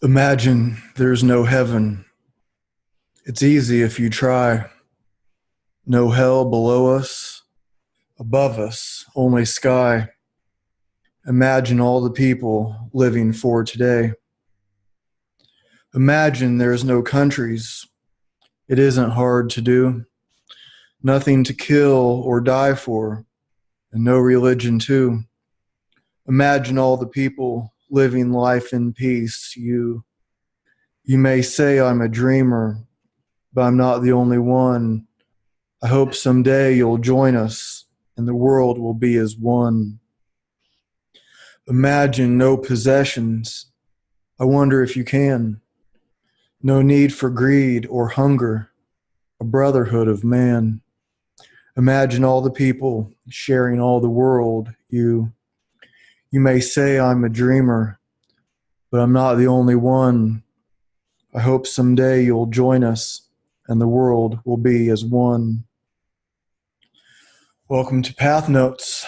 Imagine there's no heaven. It's easy if you try. No hell below us, above us, only sky. Imagine all the people living for today. Imagine there's no countries. It isn't hard to do. Nothing to kill or die for, and no religion too. Imagine all the people living life in peace. You may say I'm a dreamer, but I'm not the only one. I hope someday you'll join us and the world will be as one. Imagine no possessions. I wonder if you can. No need for greed or hunger, a brotherhood of man. Imagine all the people sharing all the world. You may say I'm a dreamer, but I'm not the only one. I hope someday you'll join us and the world will be as one. Welcome to Path Notes.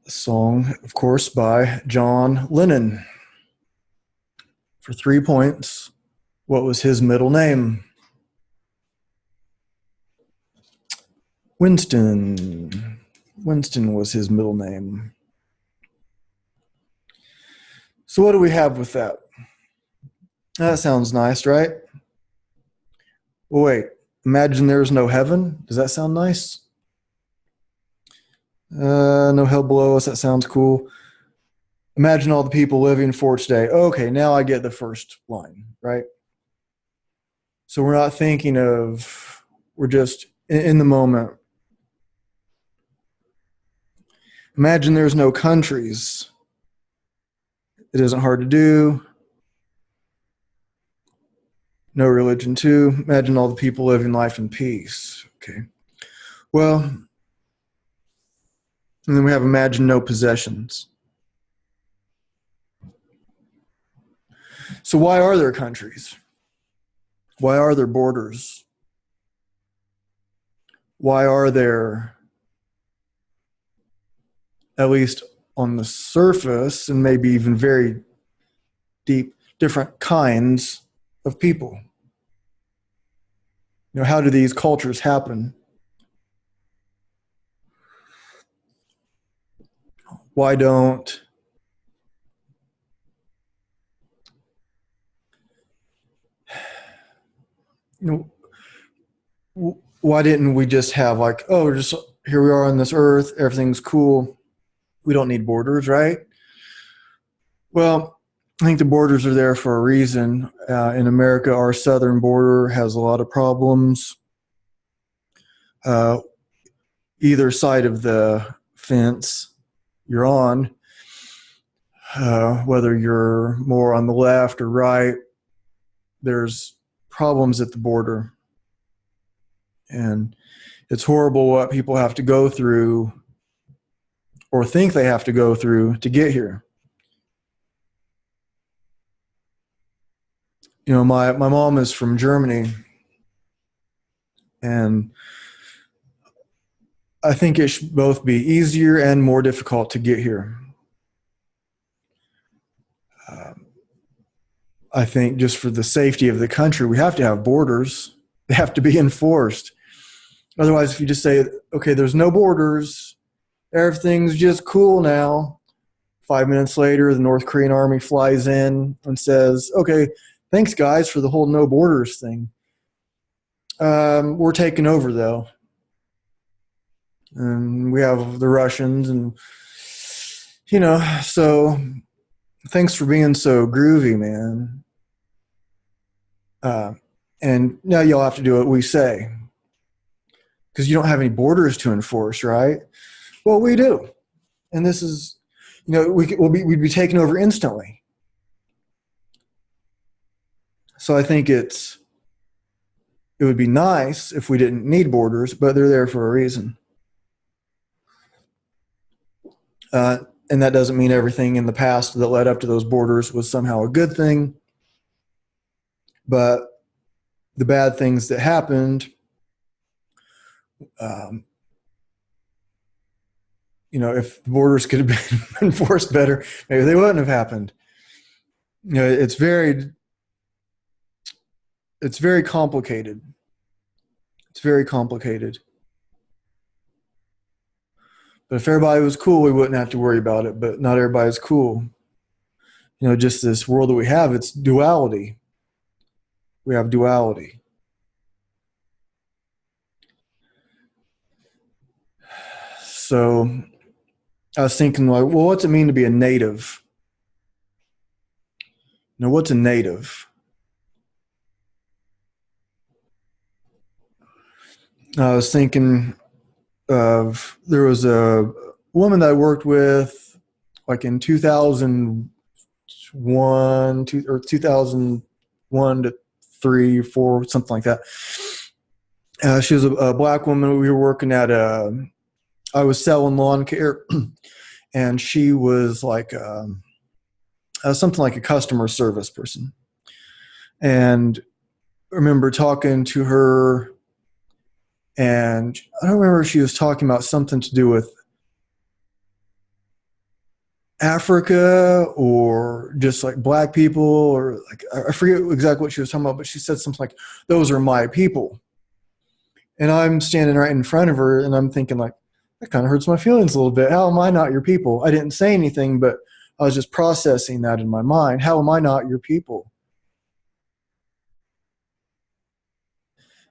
A song, of course, by John Lennon. For 3 points, what was his middle name? Winston. Winston was his middle name. So what do we have with that? That sounds nice, right? Well, wait, imagine there's no heaven. Does that sound nice? No hell below us. That sounds cool. Imagine all the people living for today. Okay, now I get the first line, right? So we're not thinking of, we're just in the moment. Imagine there's no countries. It isn't hard to do. No religion too. Imagine all the people living life in peace. Okay. Well, and then we have imagine no possessions. So why are there countries? Why are there borders? Why are there, at least on the surface, and maybe even very deep, different kinds of people? You know, how do these cultures happen? Why don't why didn't we just have like, oh, just here we are on this earth, everything's cool, we don't need borders, right? Well, I think the borders are there for a reason. In America, our southern border has a lot of problems. Either side of the fence you're on, whether you're more on the left or right, there's problems at the border. And it's horrible what people have to go through or think they have to go through to get here. You know, my mom is from Germany, and I think it should both be easier and more difficult to get here. I think just for the safety of the country, we have to have borders. They have to be enforced. Otherwise, if you just say, okay, there's no borders, everything's just cool now. 5 minutes later, the North Korean army flies in and says, okay, thanks guys for the whole no borders thing. We're taking over though. And we have the Russians and, you know, so thanks for being so groovy, man. And now you'll have to do what we say. Because you don't have any borders to enforce, right? Well, we do. And this is, you know, we'd be taken over instantly. So I think it would be nice if we didn't need borders, but they're there for a reason. And that doesn't mean everything in the past that led up to those borders was somehow a good thing. But the bad things that happened if the borders could have been enforced better, maybe they wouldn't have happened. It's very complicated. It's very complicated. But if everybody was cool, we wouldn't have to worry about it. But not everybody's cool. Just this world that we have, it's duality. We have duality. So I was thinking, like, well, what's it mean to be a native? What's a native? I was thinking there was a woman that I worked with, like in 2001, 2001 to 3, 4, something like that. She was a black woman. We were working at I was selling lawn care, and she was like something like a customer service person. And I remember talking to her, and I don't remember if she was talking about something to do with Africa or just like black people, or like, I forget exactly what she was talking about, but she said something like, "Those are my people." And I'm standing right in front of her, and I'm thinking, like, that kind of hurts my feelings a little bit. How am I not your people? I didn't say anything, but I was just processing that in my mind. How am I not your people?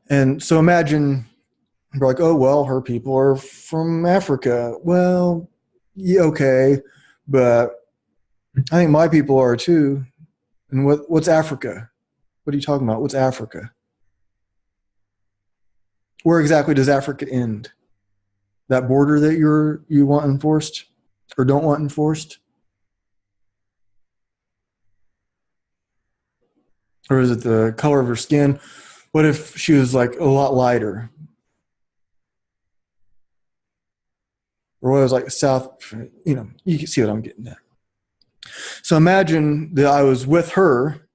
And so imagine, you're like, oh, well, her people are from Africa. Well, yeah, okay, but I think my people are too. And what's Africa? What are you talking about? What's Africa? Where exactly does Africa end? That border that you want enforced or don't want enforced? Or is it the color of her skin? What if she was like a lot lighter? Or what was like South, you can see what I'm getting at. So imagine that I was with her,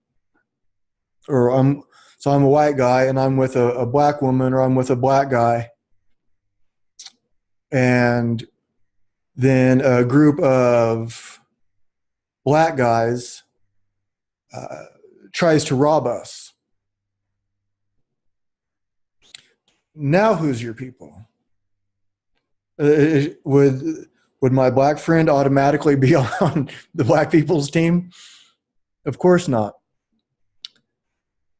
or I'm a white guy and I'm with a black woman, or I'm with a black guy. And then a group of black guys tries to rob us. Now who's your people? Would my black friend automatically be on the black people's team? Of course not.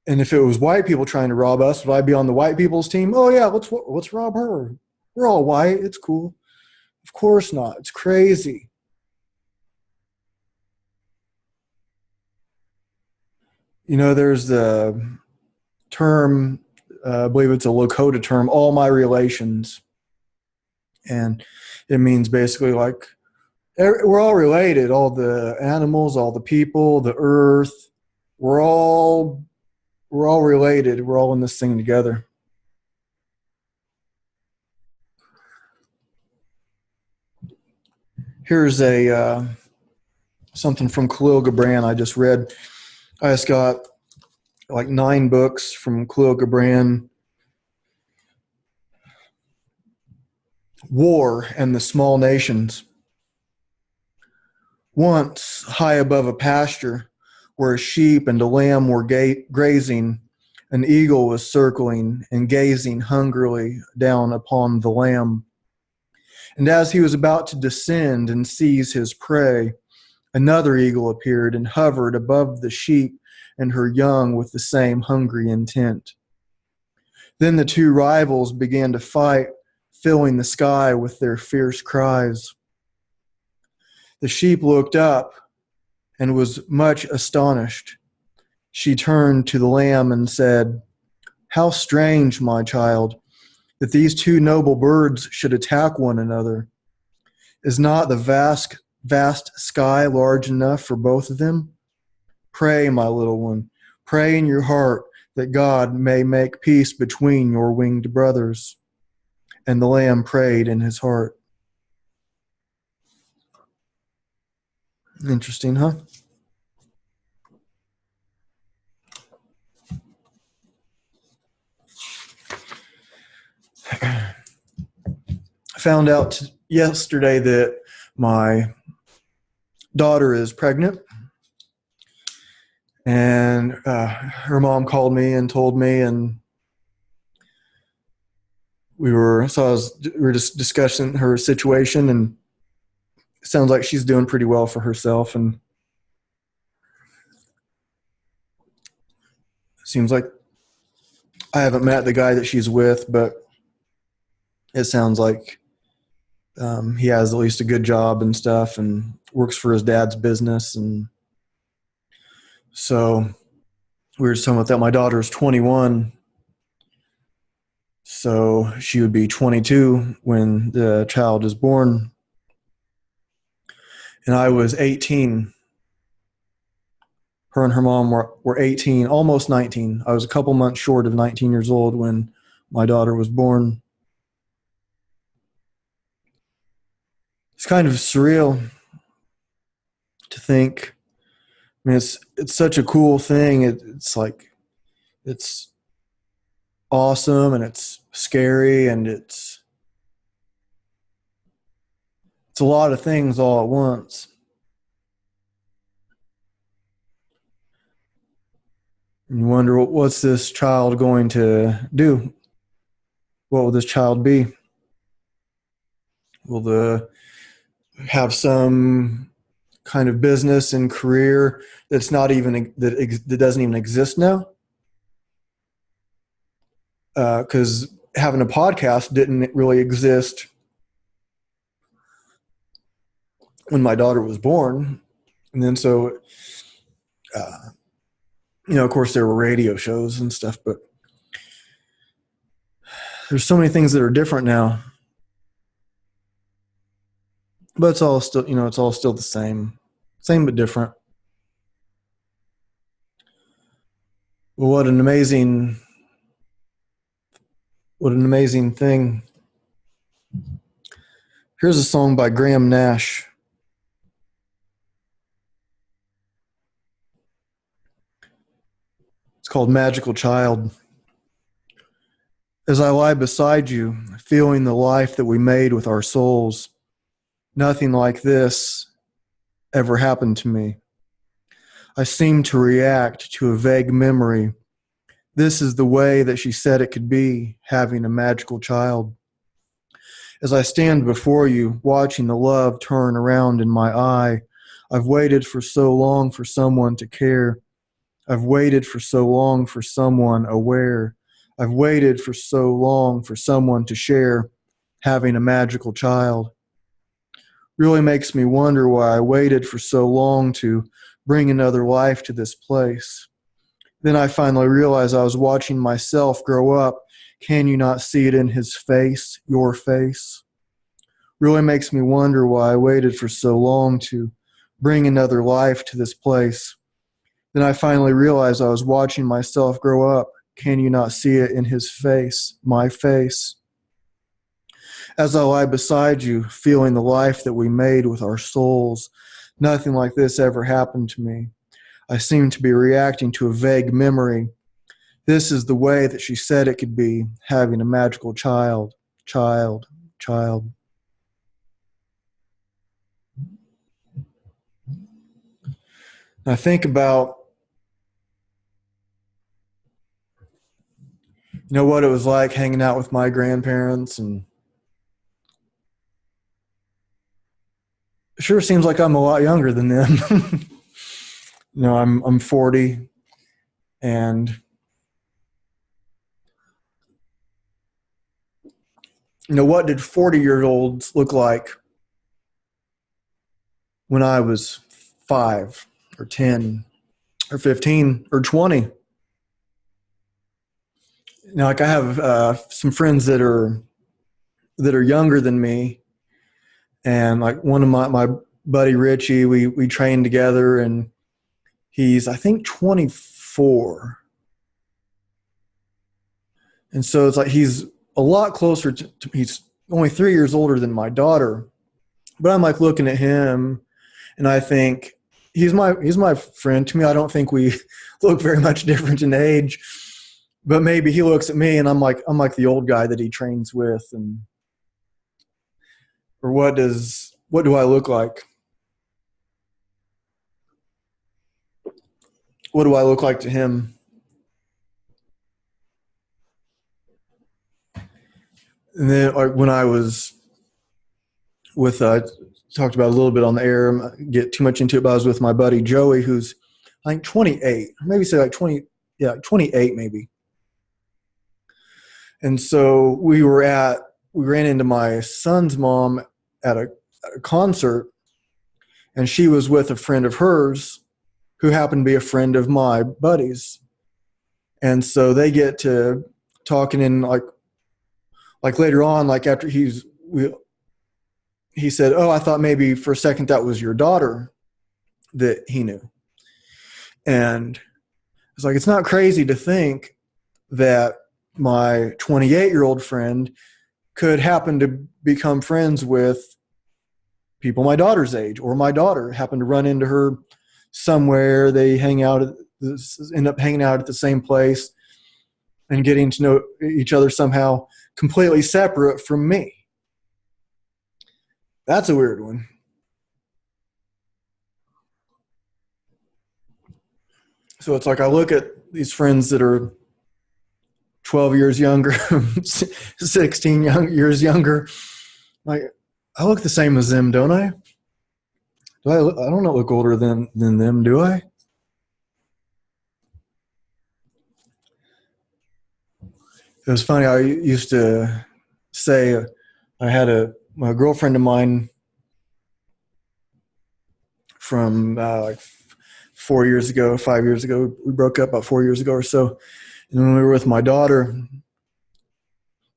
And if it was white people trying to rob us, would I be on the white people's team? Oh yeah, let's rob her. We're all white. It's cool. Of course not. It's crazy. There's the term, I believe it's a Lakota term, all my relations. And it means basically like we're all related, all the animals, all the people, the earth. We're all related. We're all in this thing together. Here's a something from Kahlil Gibran I just read. I just got like 9 books from Kahlil Gibran. War and the Small Nations. Once, high above a pasture, where a sheep and a lamb were grazing, an eagle was circling and gazing hungrily down upon the lamb. And as he was about to descend and seize his prey, another eagle appeared and hovered above the sheep and her young with the same hungry intent. Then the 2 rivals began to fight, filling the sky with their fierce cries. The sheep looked up and was much astonished. She turned to the lamb and said, "How strange, my child, that these 2 noble birds should attack one another. Is not the vast sky large enough for both of them? Pray, my little one, pray in your heart that God may make peace between your winged brothers." And the lamb prayed in his heart. Interesting, huh? I found out yesterday that my daughter is pregnant, and her mom called me and told me, and we were just discussing her situation, and it sounds like she's doing pretty well for herself, and it seems like I haven't met the guy that she's with, but it sounds like he has at least a good job and stuff and works for his dad's business. And so we were just talking about that. My daughter's 21, so she would be 22 when the child is born. And I was 18. Her and her mom were 18, almost 19. I was a couple months short of 19 years old when my daughter was born. It's kind of surreal to think. I mean, it's such a cool thing. It's like, it's awesome, and it's scary, and it's a lot of things all at once. And you wonder, what's this child going to do? What will this child be? Will the have some kind of business and career that's not even that doesn't even exist now? Because having a podcast didn't really exist when my daughter was born. And then so, of course there were radio shows and stuff, but there's so many things that are different now. But it's all still, it's all still the same but different. Well, what an amazing thing. Here's a song by Graham Nash. It's called Magical Child. As I lie beside you, feeling the life that we made with our souls, nothing like this ever happened to me. I seem to react to a vague memory. This is the way that she said it could be, having a magical child. As I stand before you, watching the love turn around in my eye, I've waited for so long for someone to care. I've waited for so long for someone aware. I've waited for so long for someone to share, having a magical child. Really makes me wonder why I waited for so long to bring another life to this place. Then I finally realized I was watching myself grow up. Can you not see it in his face, your face? Really makes me wonder why I waited for so long to bring another life to this place. Then I finally realized I was watching myself grow up. Can you not see it in his face, my face? As I lie beside you, feeling the life that we made with our souls, nothing like this ever happened to me. I seem to be reacting to a vague memory. This is the way that she said it could be, having a magical child. I think about, what it was like hanging out with my grandparents, and it sure seems like I'm a lot younger than them. I'm 40, and what did 40-year-olds look like when I was 5 or 10 or 15 or 20? Like, I have some friends that are younger than me, and like one of my buddy Richie, we trained together, and he's, I think, 24. And so it's like he's a lot closer to he's only 3 years older than my daughter. But I'm like looking at him, and I think he's my friend. To me, I don't think we look very much different in age. But maybe he looks at me, and I'm like the old guy that he trains with. And Or what do I look like? What do I look like to him? And then like when I was with, talked about a little bit on the air, get too much into it, but I was with my buddy Joey, who's I think 28, maybe say like 20, yeah, 28 maybe. And so we ran into my son's mom at a concert, and she was with a friend of hers who happened to be a friend of my buddy's. And so they get to talking, and like later on, like after he said, "Oh, I thought maybe for a second that was your daughter that he knew." And it's like, it's not crazy to think that my 28-year-old friend could happen to become friends with people my daughter's age, or my daughter happened to run into her somewhere. They end up hanging out at the same place and getting to know each other somehow completely separate from me. That's a weird one. So it's like I look at these friends that are 12 years younger, 16 years younger. Like, I look the same as them, don't I? I don't look older than them, do I? It was funny. I used to say I had a girlfriend of mine from like 4 years ago, 5 years ago. We broke up about 4 years ago or so. And when we were with my daughter,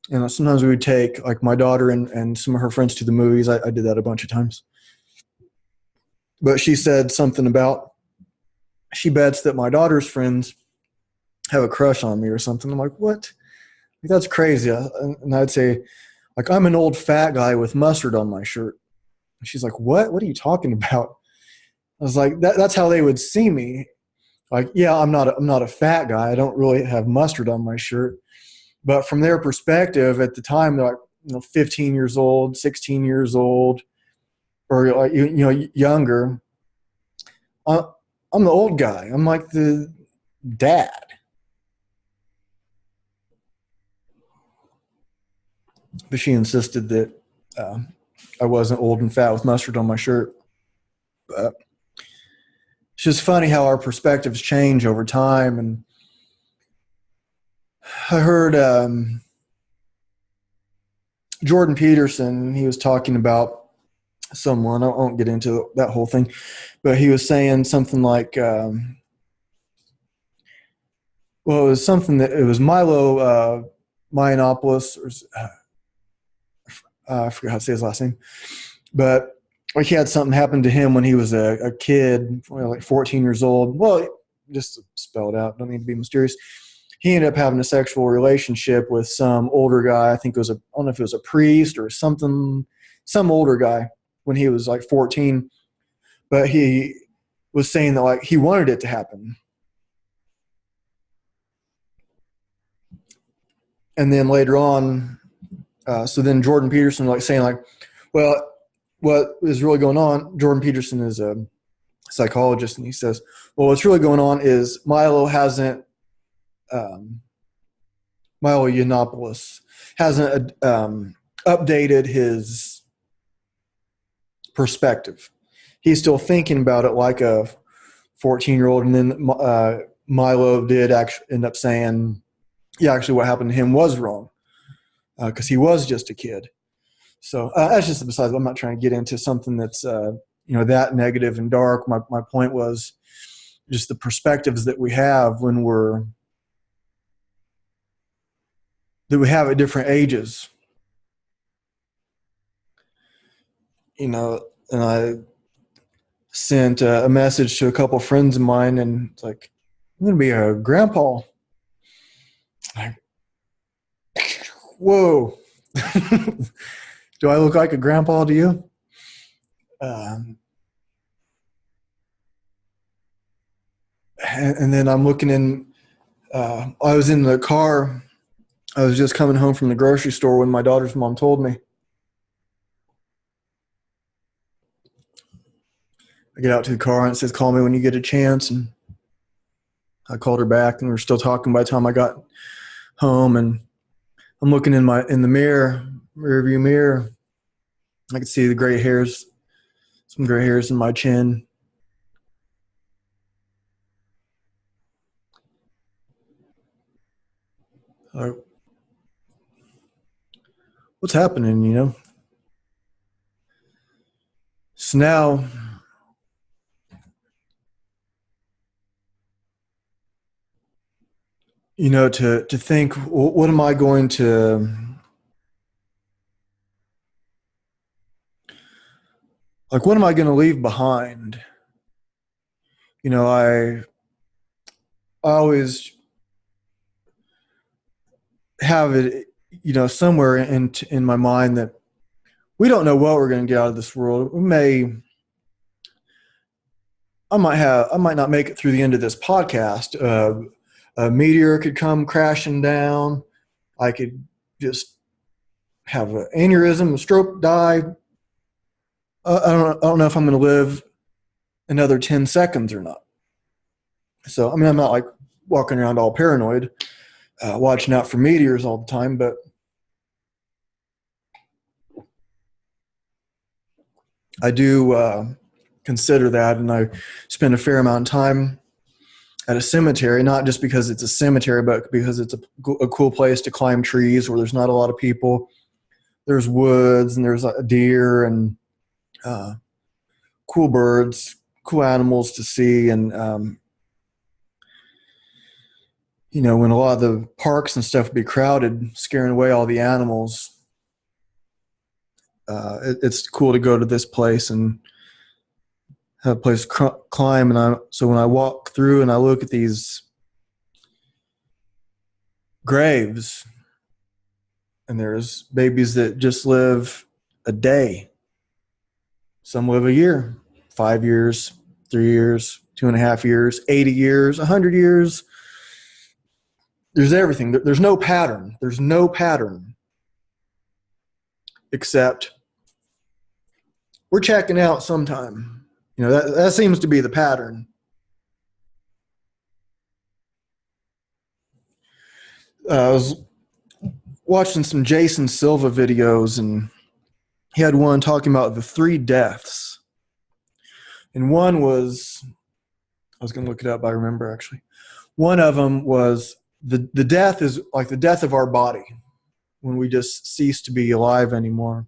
and sometimes we would take like my daughter and some of her friends to the movies. I did that a bunch of times. But she said something about, she bets that my daughter's friends have a crush on me or something. I'm like, what? Like, that's crazy. And I'd say, like, I'm an old fat guy with mustard on my shirt. And she's like, what? What are you talking about? I was like, that's how they would see me. Like, yeah, I'm not a fat guy. I don't really have mustard on my shirt. But from their perspective at the time, they're like, 15 years old, 16 years old, or like, younger. I'm the old guy. I'm like the dad. But she insisted that I wasn't old and fat with mustard on my shirt. But it's just funny how our perspectives change over time. And I heard Jordan Peterson, he was talking about someone, I won't get into that whole thing, but he was saying something like, it was something that it was Milo Yiannopoulos, or I forgot how to say his last name, but like he had something happen to him when he was a kid, like 14 years old. Well, just spell it out, don't need to be mysterious. He ended up having a sexual relationship with some older guy. I think it was I don't know if it was a priest or something, some older guy when he was like 14. But he was saying that like he wanted it to happen. And then later on, so then Jordan Peterson like saying like, well, what is really going on? Jordan Peterson is a psychologist, and he says, well, what's really going on is Milo Yiannopoulos hasn't updated his perspective. He's still thinking about it like a 14-year-old, and then Milo did actually end up saying, yeah, actually what happened to him was wrong because he was just a kid. So that's just besides. I'm not trying to get into something that's that negative and dark. My point was just the perspectives that we have that we have at different ages. And I sent a message to a couple of friends of mine, and it's like, I'm going to be a grandpa. Like, whoa. Do I look like a grandpa to you? And then I'm looking in, I was in the car. I was just coming home from the grocery store when my daughter's mom told me. I get out to the car and it says, "Call me when you get a chance." And I called her back, and we were still talking by the time I got home. And I'm looking in the rearview mirror. I could see the gray hairs, some gray hairs in my chin. What's happening, you know? So now, you know, to think, what am I going to, like, what am I going to leave behind? You know, I always have it, you know, somewhere in my mind that we don't know what we're going to get out of this world. I might not make it through the end of this podcast. A meteor could come crashing down. I could just have an aneurysm, a stroke, die. I don't know if I'm going to live another 10 seconds or not. So, I mean, I'm not like walking around all paranoid, watching out for meteors all the time, but I do consider that, and I spend a fair amount of time at a cemetery, not just because it's a cemetery, but because it's a cool place to climb trees where there's not a lot of people. There's woods, and there's a deer and cool birds, cool animals to see. And, you know, when a lot of the parks and stuff would be crowded, scaring away all the animals, it's cool to go to this place and have a place to climb. And so when I walk through and I look at these graves, and there's babies that just live a day. Some live a year, 5 years, 3 years, 2.5 years, 80 years, 100 years. There's everything. There's no pattern. There's no pattern except we're checking out sometime. You know, that seems to be the pattern. I was watching some Jason Silva videos, and he had one talking about the 3 deaths. And one was, I was going to look it up, I remember actually. One of them was the death is like the death of our body, when we just cease to be alive anymore.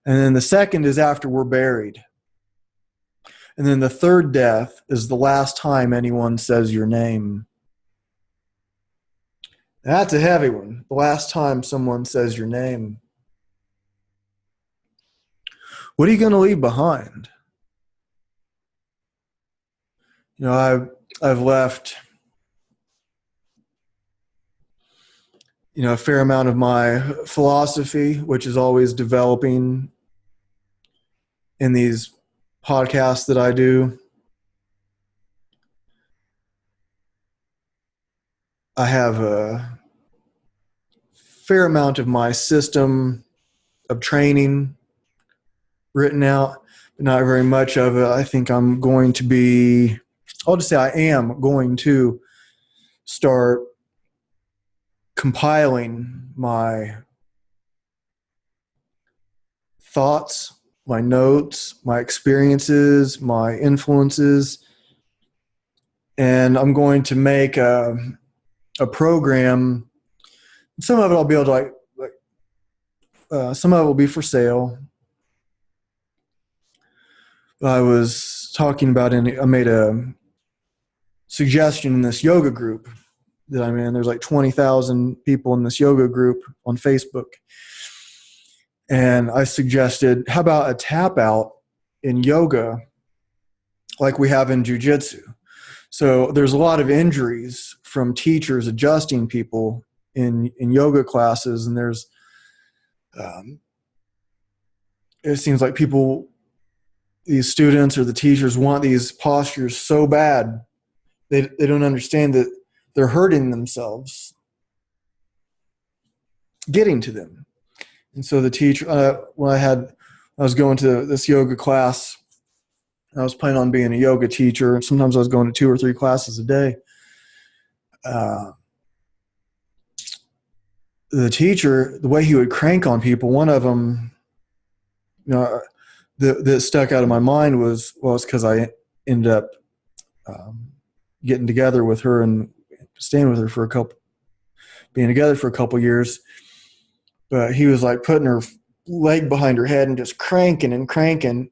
And then the second is after we're buried. And then the third death is the last time anyone says your name. That's a heavy one. The last time someone says your name. What are you going to leave behind? You know, I've left, you know, a fair amount of my philosophy, which is always developing in these podcasts that I do. I have a fair amount of my system of training written out, but not very much of it. I think I'm going to be, I'll just say I am going to start compiling my thoughts, my notes, my experiences, my influences, and I'm going to make a program. Some of it I'll be able to some of it will be for sale. I was talking about I made a suggestion in this yoga group that I'm in. There's like 20,000 people in this yoga group on Facebook. And I suggested, how about a tap out in yoga like we have in jiu-jitsu? So there's a lot of injuries from teachers adjusting people in yoga classes. And there's, it seems like these students or the teachers want these postures so bad, they don't understand that they're hurting themselves getting to them. And so the teacher, when I was going to this yoga class I was planning on being a yoga teacher. Sometimes I was going to 2 or 3 classes a day. The teacher, the way he would crank on people, one of them, that stuck out of my mind was, well, it's because I ended up getting together with her and staying with her being together for a couple years. But he was like putting her leg behind her head and just cranking and cranking.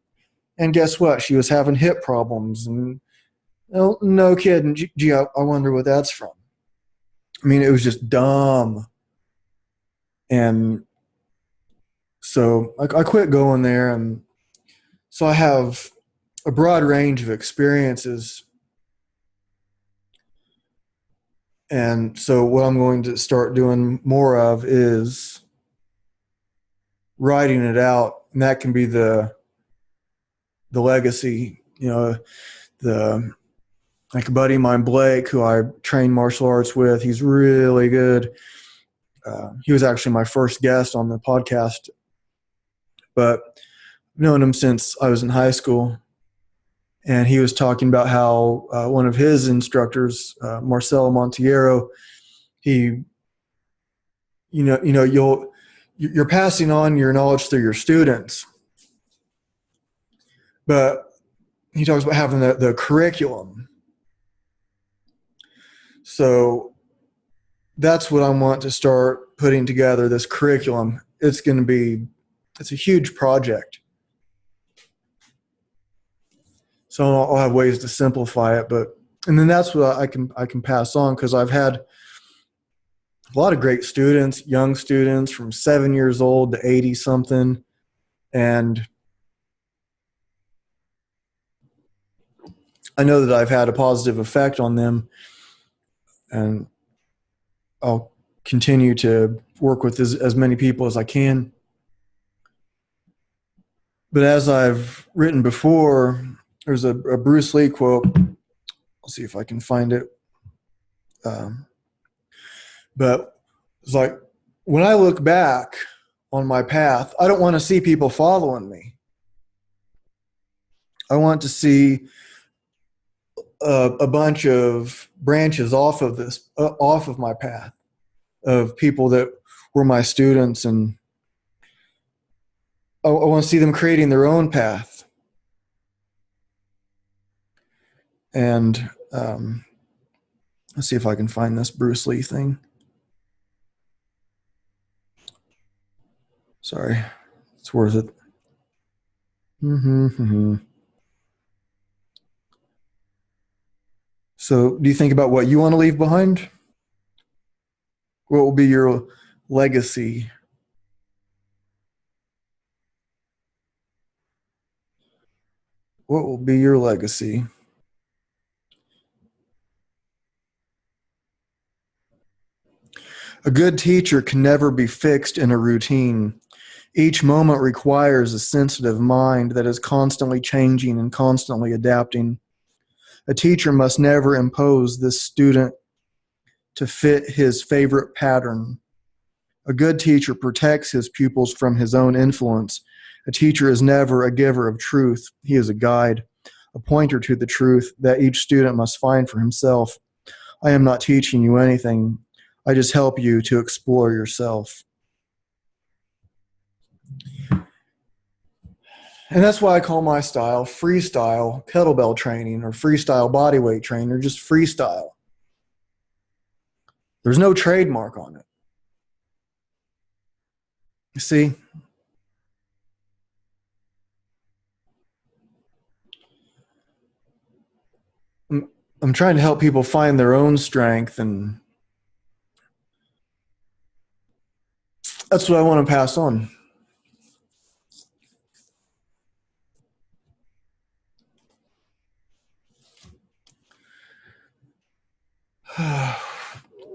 And guess what? She was having hip problems. And no kidding. Gee, I wonder what that's from. I mean, it was just dumb. And so I quit going there. And so I have a broad range of experiences. And so what I'm going to start doing more of is writing it out. And that can be the legacy, like a buddy of mine, Blake, who I train martial arts with. He's really good. He was actually my first guest on the podcast, but I've known him since I was in high school. And he was talking about how one of his instructors, Marcelo Monteiro, you're passing on your knowledge through your students. But he talks about having the curriculum. So that's what I want to start putting together, this curriculum. It's a huge project. So I'll have ways to simplify it, and then that's what I can pass on, because I've had a lot of great students, young students from 7 years old to 80 something. And I know that I've had a positive effect on them, and I'll continue to work with as many people as I can. But as I've written before, there's a Bruce Lee quote. I'll see if I can find it. But it's like, when I look back on my path, I don't want to see people following me. I want to see a bunch of branches off of my path, of people that were my students, and I want to see them creating their own path. And let's see if I can find this Bruce Lee thing. Sorry, it's worth it. So do you think about what you want to leave behind? What will be your legacy? What will be your legacy? A good teacher can never be fixed in a routine. Each moment requires a sensitive mind that is constantly changing and constantly adapting. A teacher must never impose this student to fit his favorite pattern. A good teacher protects his pupils from his own influence. A teacher is never a giver of truth. He is a guide, a pointer to the truth that each student must find for himself. I am not teaching you anything. I just help you to explore yourself. And that's why I call my style freestyle kettlebell training, or freestyle bodyweight training, or just freestyle. There's no trademark on it. You see? I'm trying to help people find their own strength, and that's what I want to pass on.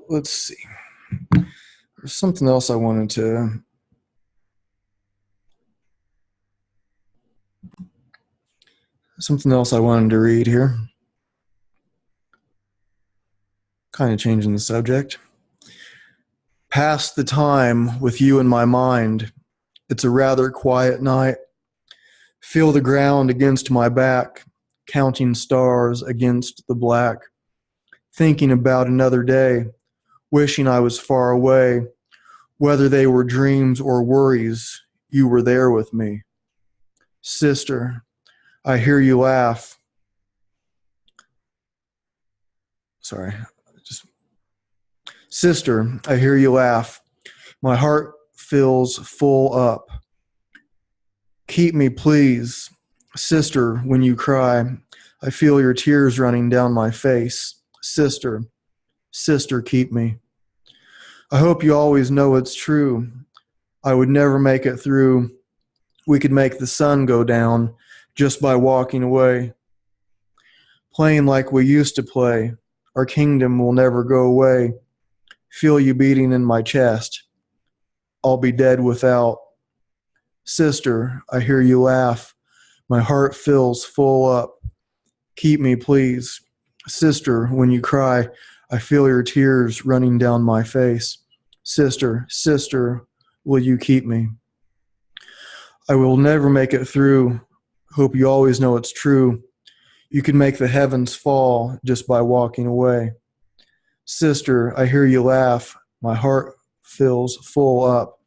Let's see. There's something else I wanted to... read here. Kind of changing the subject. Pass the time with you in my mind. It's a rather quiet night. Feel the ground against my back. counting stars against the black, thinking about another day, wishing I was far away. Whether they were dreams or worries, you were there with me. Sister, I hear you laugh. Sorry, just Sister, I hear you laugh. My heart fills full up. Keep me, please. Sister, when you cry, I feel your tears running down my face. Sister, sister, keep me. I hope you always know it's true. I would never make it through. We could make the sun go down just by walking away. Playing like we used to play. Our kingdom will never go away. Feel you beating in my chest. I'll be dead without. Sister, I hear you laugh. My heart fills full up. Keep me, please. Sister, when you cry, I feel your tears running down my face. Sister, sister, will you keep me? I will never make it through. Hope you always know it's true. You can make the heavens fall just by walking away. Sister, I hear you laugh. My heart fills full up.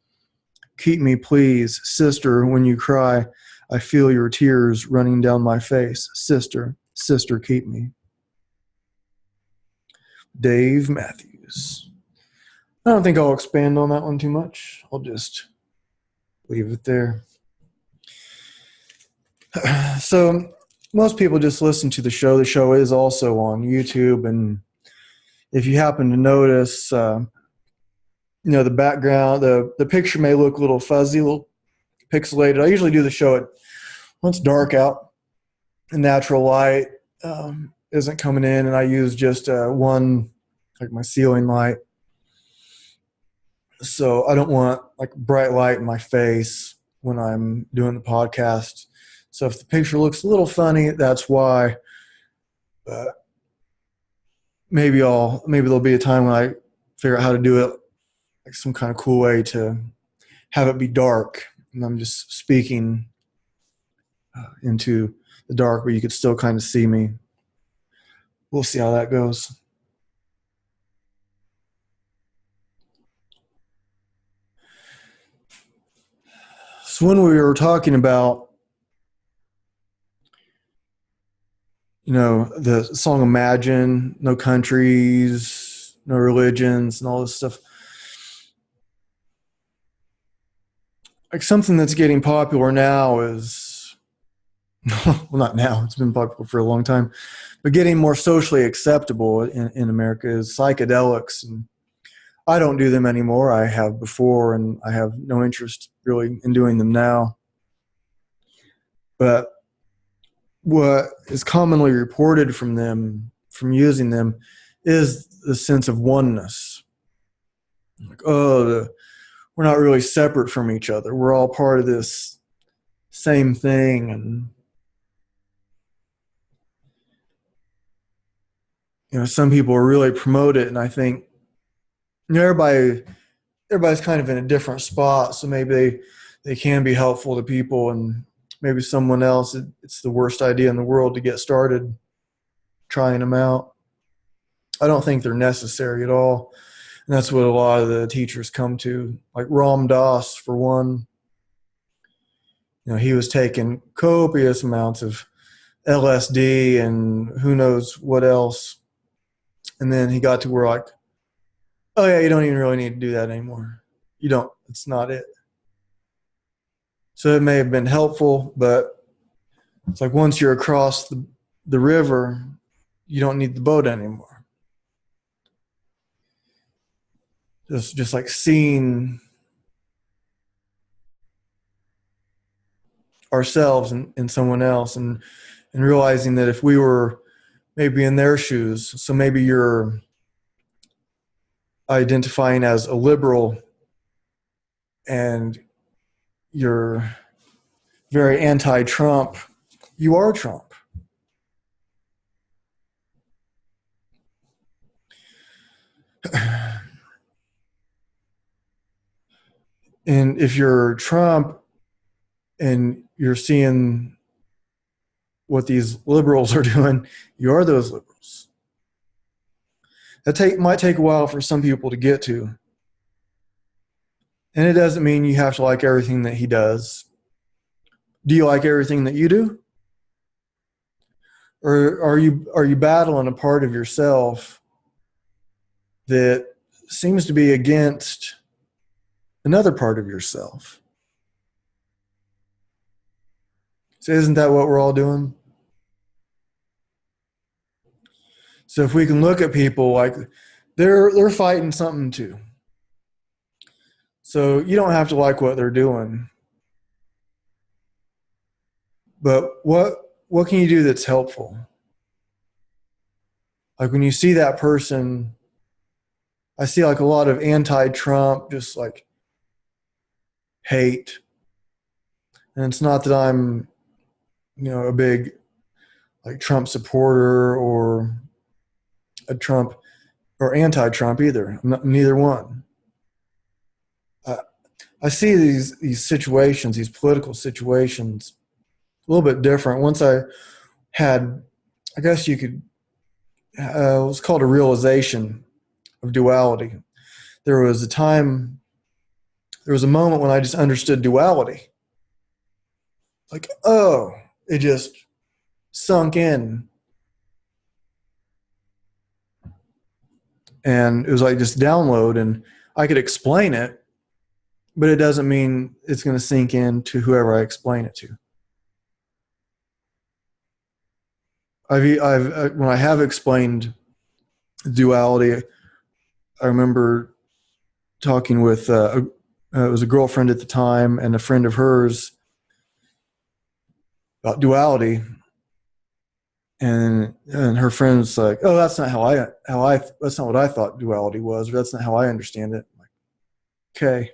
Keep me, please. Sister, when you cry, I feel your tears running down my face. Sister, sister, keep me. Dave Matthews. I don't think I'll expand on that one too much. I'll just leave it there. So most people just listen to the show. The show is also on YouTube, and if you happen to notice, the background, the picture may look a little fuzzy, a little pixelated. I usually do the show when it's dark out, and natural light isn't coming in, and I use just one, like my ceiling light. So I don't want like bright light in my face when I'm doing the podcast. So if the picture looks a little funny, that's why. But maybe there'll be a time when I figure out how to do it, like some kind of cool way to have it be dark, and I'm just speaking into the dark, but you could still kind of see me. We'll see how that goes. So when we were talking about, the song Imagine, no countries, no religions, and all this stuff, like something that's getting popular now is, well, not now, it's been popular for a long time, but getting more socially acceptable in America is psychedelics. And I don't do them anymore. I have before, and I have no interest really in doing them now. But what is commonly reported from using them, is the sense of oneness. Like, we're not really separate from each other. We're all part of this same thing. And some people really promote it, and I think everybody's kind of in a different spot, so maybe they can be helpful to people, and maybe someone else, it's the worst idea in the world to get started trying them out. I don't think they're necessary at all, and that's what a lot of the teachers come to. Like Ram Dass, for one, he was taking copious amounts of LSD and who knows what else, and then he got to where, like, oh yeah, you don't even really need to do that anymore. You don't. It's not it. So it may have been helpful, but it's like once you're across the river, you don't need the boat anymore. Just like seeing ourselves in someone else, and realizing that if we were maybe in their shoes, so maybe you're identifying as a liberal and you're very anti-Trump, you are Trump. And if you're Trump and you're seeing what these liberals are doing, you are those liberals. That might take a while for some people to get to. And it doesn't mean you have to like everything that he does. Do you like everything that you do? Or are you battling a part of yourself that seems to be against another part of yourself? So isn't that what we're all doing? So if we can look at people like they're fighting something too. So you don't have to like what they're doing. But what can you do that's helpful? Like when you see that person, I see like a lot of anti-Trump, just like hate. And it's not that I'm, a big like Trump supporter or a Trump or anti-Trump either. I'm not, neither one. I see these situations, these political situations, a little bit different. Once I had, I guess you could, it was called a realization of duality. There was a moment when I just understood duality. Like, oh, it just sunk in. And it was like just download, and I could explain it, but it doesn't mean it's going to sink in to whoever I explain it to. When I have explained duality, I remember talking with it was a girlfriend at the time and a friend of hers about duality, and her friend was like, "Oh, that's not that's not what I thought duality was, or that's not how I understand it." I'm like, okay,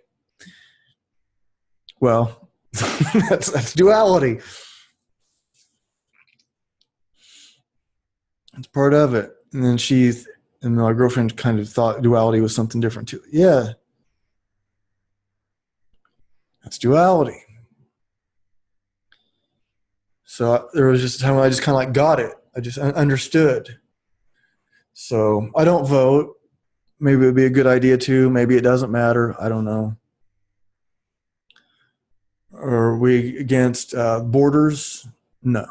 well, that's duality. It's part of it. And then and my girlfriend kind of thought duality was something different too. Yeah, that's duality. So there was just a time when I just kind of like got it. I just understood. So I don't vote. Maybe it would be a good idea to. Maybe it doesn't matter. I don't know. Are we against borders? No.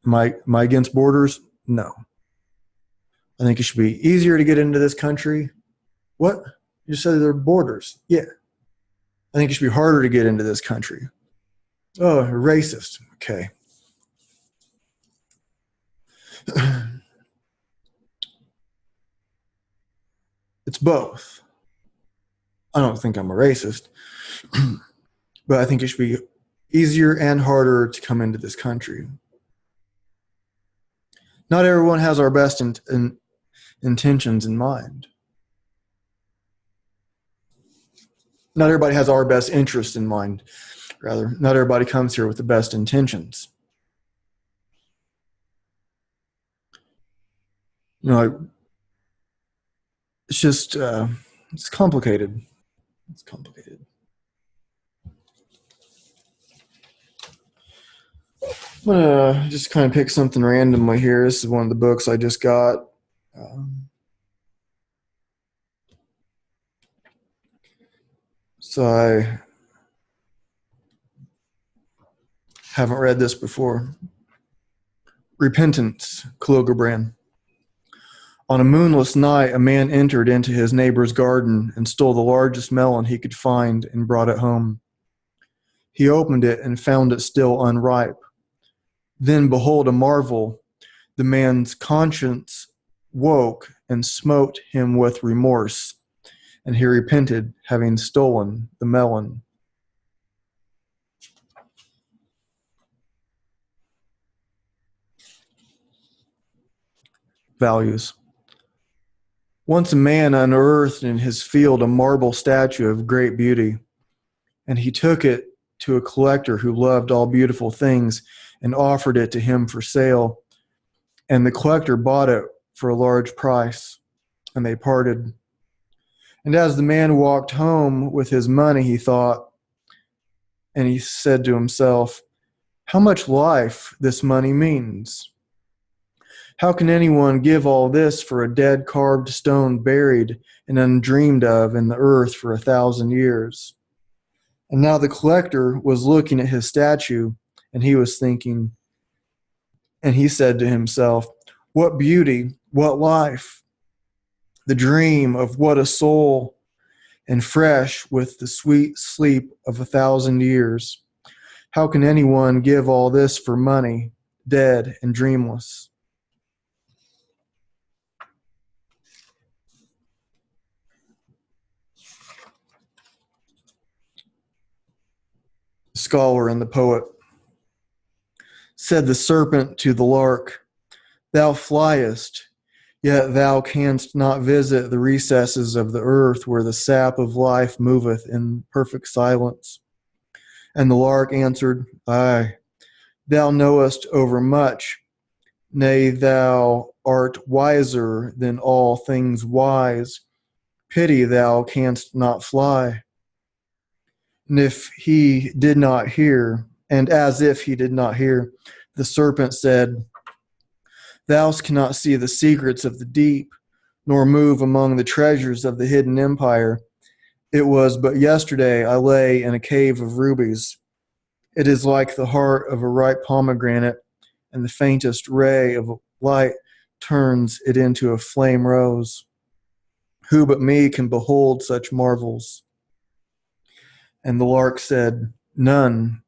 Am I against borders? No. I think it should be easier to get into this country. What? You said there are borders. Yeah. I think it should be harder to get into this country. Oh, racist. Okay. It's both. I don't think I'm a racist, but I think it should be easier and harder to come into this country. Not everyone has our best intentions in mind. Not everybody has our best interest in mind, rather. Not everybody comes here with the best intentions. It's just, it's complicated. It's complicated. I'm going to just kind of pick something randomly here. This is one of the books I just got. So I haven't read this before. Repentance, Kahlil Gibran. On a moonless night, a man entered into his neighbor's garden and stole the largest melon he could find and brought it home. He opened it and found it still unripe. Then, behold, a marvel. The man's conscience woke and smote him with remorse, and he repented, having stolen the melon. Values. Once a man unearthed in his field a marble statue of great beauty, and he took it to a collector who loved all beautiful things and offered it to him for sale. And the collector bought it for a large price, and they parted. And as the man walked home with his money, he thought, and he said to himself, how much life this money means. How can anyone give all this for a dead carved stone buried and undreamed of in the earth for 1,000 years? And now the collector was looking at his statue, and he was thinking, and he said to himself, what beauty, what life, the dream of what a soul, and fresh with the sweet sleep of 1,000 years. How can anyone give all this for money, dead and dreamless? The scholar and the poet. Said the serpent to the lark, thou fliest, yet thou canst not visit the recesses of the earth where the sap of life moveth in perfect silence. And the lark answered, Aye, thou knowest overmuch. Nay, thou art wiser than all things wise. Pity thou canst not fly. And if he did not hear, and as if he did not hear, the serpent said, Thou cannot see the secrets of the deep, nor move among the treasures of the hidden empire. It was but yesterday I lay in a cave of rubies. It is like the heart of a ripe pomegranate, and the faintest ray of light turns it into a flame rose. Who but me can behold such marvels? And the lark said, None.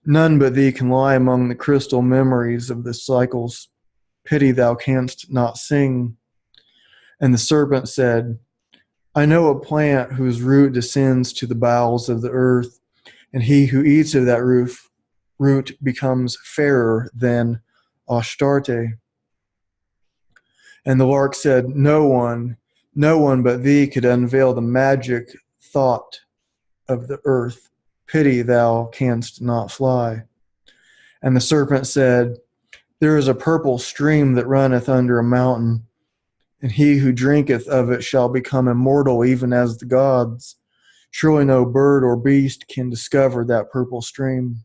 None but thee can lie among the crystal memories of the cycles. Pity thou canst not sing. And the serpent said, I know a plant whose root descends to the bowels of the earth, and he who eats of that root becomes fairer than Astarte. And the lark said, no one but thee could unveil the magic thought of the earth. Pity thou canst not fly. And the serpent said, there is a purple stream that runneth under a mountain, and he who drinketh of it shall become immortal even as the gods. Surely no bird or beast can discover that purple stream.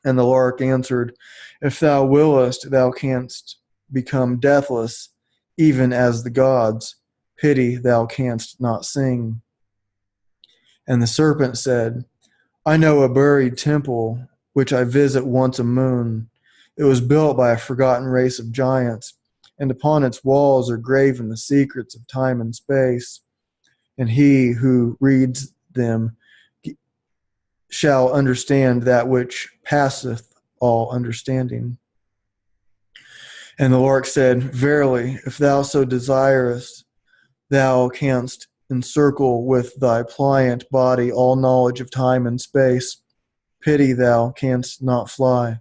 And the lark answered, if thou willest, thou canst become deathless even as the gods. Pity thou canst not sing. And the serpent said, I know a buried temple which I visit once a moon. It was built by a forgotten race of giants, and upon its walls are graven the secrets of time and space. And he who reads them shall understand that which passeth all understanding. And the lark said, verily, if thou so desirest, thou canst encircle with thy pliant body all knowledge of time and space. Pity thou canst not fly.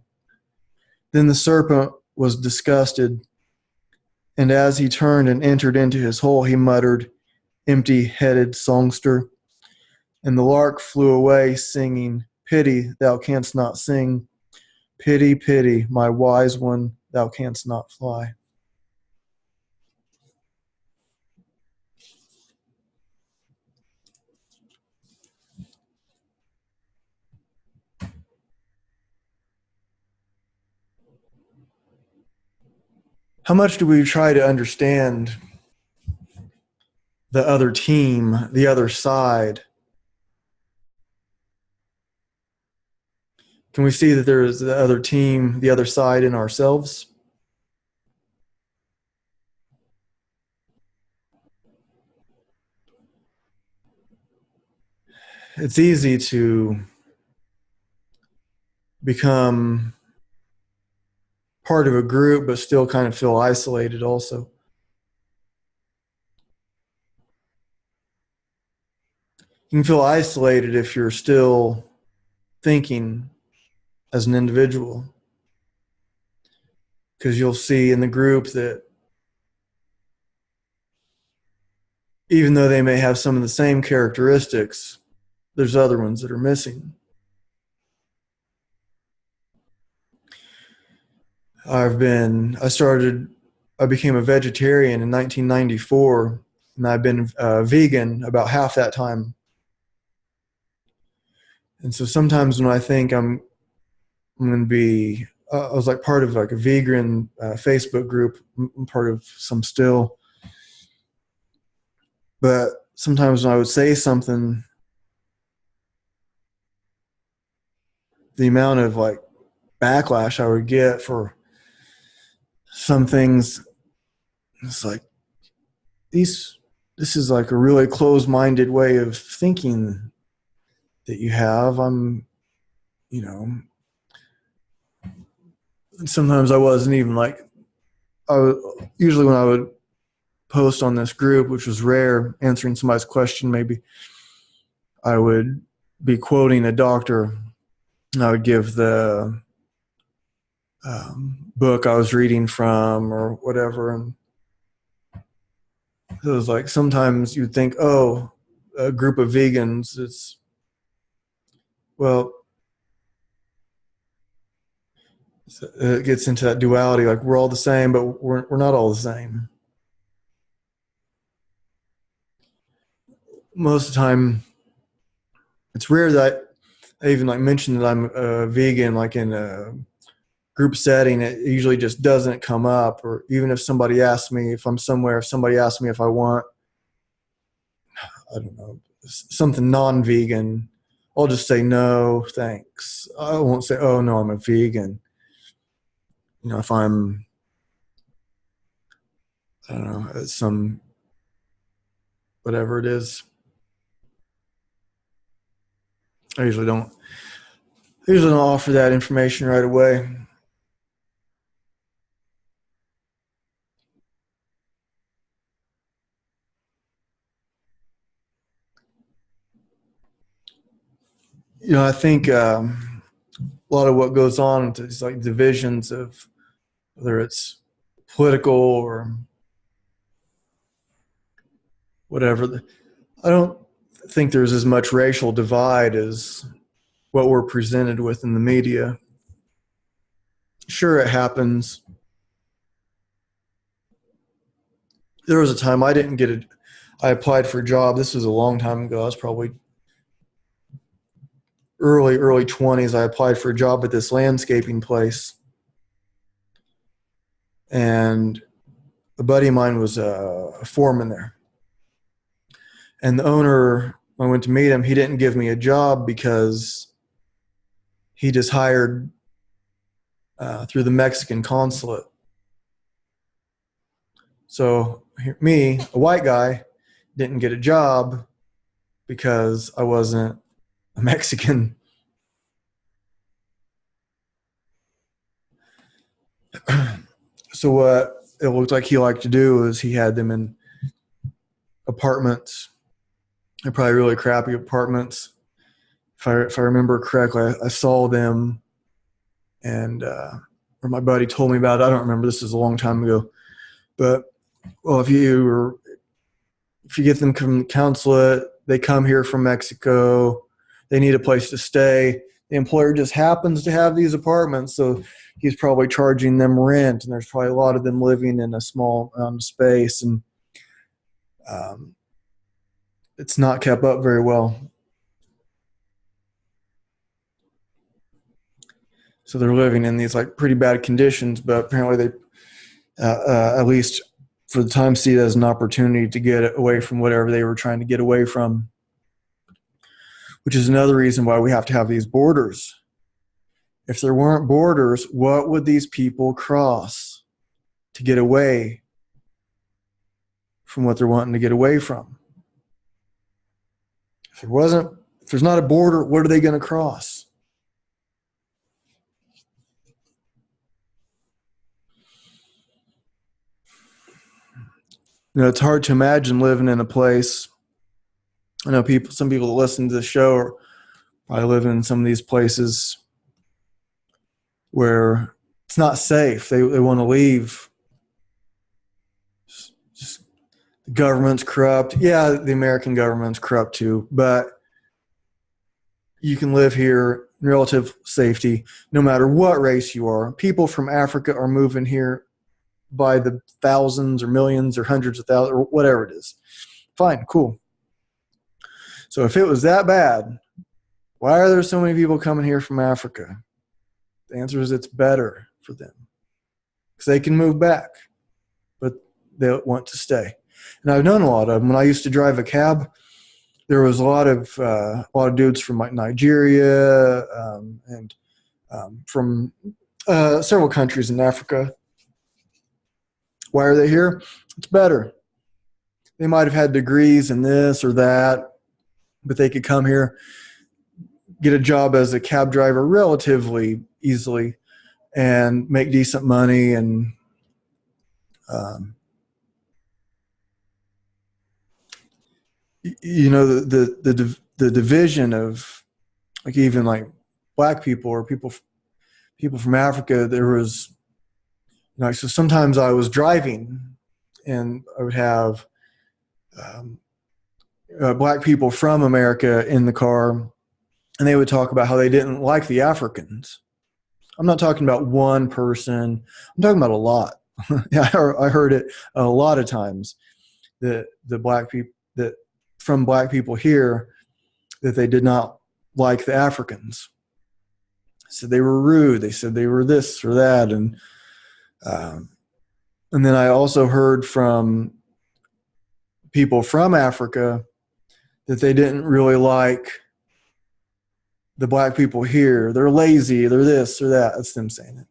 Then the serpent was disgusted, and as he turned and entered into his hole, he muttered, empty-headed songster. And the lark flew away, singing, pity thou canst not sing. Pity, pity, my wise one, thou canst not fly. How much do we try to understand the other team, the other side? Can we see that there is the other team, the other side in ourselves? It's easy to become part of a group, but still kind of feel isolated also. You can feel isolated if you're still thinking as an individual, because you'll see in the group that even though they may have some of the same characteristics, there's other ones that are missing. I became a vegetarian in 1994, and I've been vegan about half that time. And so sometimes when I think I'm I'm going to be, I was like part of like a vegan Facebook group. I'm part of some still. But sometimes when I would say something, the amount of like backlash I would get for some things, it's like this is like a really closed-minded way of thinking that you have. You know, sometimes I wasn't even like, usually when I would post on this group, which was rare, answering somebody's question, maybe I would be quoting a doctor, and I would give the book I was reading from or whatever. And it was like, sometimes you'd think, oh, a group of vegans, well, it gets into that duality, like we're all the same, but we're not all the same. Most of the time, it's rare that I even like mention that I'm a vegan, like in a group setting. It usually just doesn't come up. Or even if somebody asks me, if I'm somewhere, if somebody asks me if I want, I don't know, something non-vegan, I'll just say no, thanks. I won't say, oh no, I'm a vegan. You know, if I'm, I don't know, some, whatever it is, I usually don't offer that information right away. You know, I think a lot of what goes on is like divisions of whether it's political or whatever. I don't think there's as much racial divide as what we're presented with in the media. Sure, it happens. There was a time I didn't get it. I applied for a job. This was a long time ago. I was probably early 20s. I applied for a job at this landscaping place. And a buddy of mine was a foreman there. And the owner, when I went to meet him, he didn't give me a job because he just hired through the Mexican consulate. So me, a white guy, didn't get a job because I wasn't a Mexican. So what it looked like he liked to do is he had them in apartments. They're probably really crappy apartments. If I remember correctly, I saw them, and or my buddy told me about it. I don't remember. This is a long time ago. But well, if you get them from the consulate, they come here from Mexico, they need a place to stay. The employer just happens to have these apartments, so he's probably charging them rent, and there's probably a lot of them living in a small space, and it's not kept up very well. So they're living in these like pretty bad conditions, but apparently they, at least for the time, see it as an opportunity to get away from whatever they were trying to get away from, which is another reason why we have to have these borders. If there weren't borders, what would these people cross to get away from what they're wanting to get away from? If there's not a border, what are they going to cross? You know, it's hard to imagine living in a place. I know some people that listen to the show are probably living in some of these places where it's not safe. They want to leave. Just the government's corrupt. Yeah, the American government's corrupt too, but you can live here in relative safety no matter what race you are. People from Africa are moving here by the thousands or millions or hundreds of thousands or whatever it is. Fine, cool. So if it was that bad, why are there so many people coming here from Africa? The answer is it's better for them because they can move back, but they want to stay. And I've known a lot of them. When I used to drive a cab, there was a lot of dudes from like Nigeria and from several countries in Africa. Why are they here? It's better. They might have had degrees in this or that, but they could come here, get a job as a cab driver relatively easily, and make decent money. And you know, the division of like even like black people or people from Africa. There was, you know, so sometimes I was driving and I would have black people from America in the car, and they would talk about how they didn't like the Africans. I'm not talking about one person. I'm talking about a lot. Yeah, I heard it a lot of times that the black people that from black people here that they did not like the Africans. Said they were rude. They said they were this or that, and then I also heard from people from Africa that they didn't really like the black people here. They're lazy. They're this or that. That's them saying it.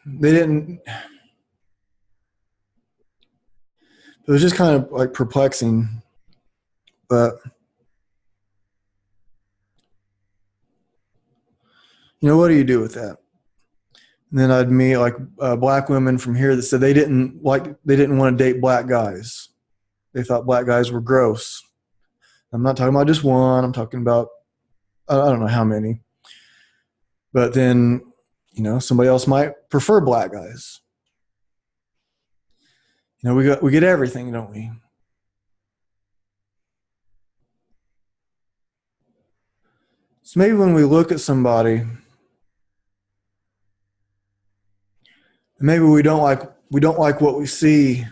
They didn't. It was just kind of like perplexing, but you know, what do you do with that? And then I'd meet like black women from here that said they didn't want to date black guys. They thought black guys were gross. I'm not talking about just one. I'm talking about I don't know how many. But then, you know, somebody else might prefer black guys. You know, we get everything, don't we? So maybe when we look at somebody, maybe we don't like what we see.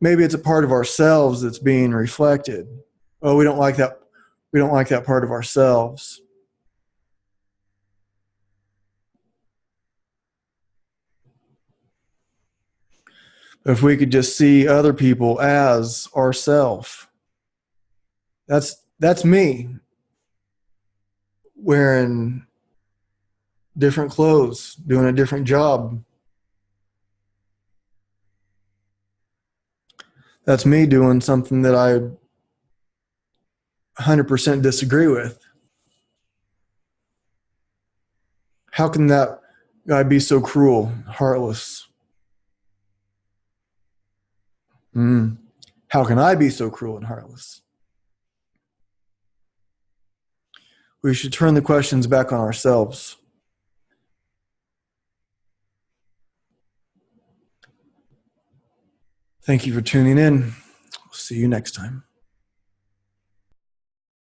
Maybe it's a part of ourselves that's being reflected. Oh, we don't like that. We don't like that part of ourselves. If we could just see other people as ourself, that's me wearing different clothes, doing a different job. That's me doing something that I 100% disagree with. How can that guy be so cruel, heartless? How can I be so cruel and heartless? We should turn the questions back on ourselves. Thank you for tuning in. See you next time.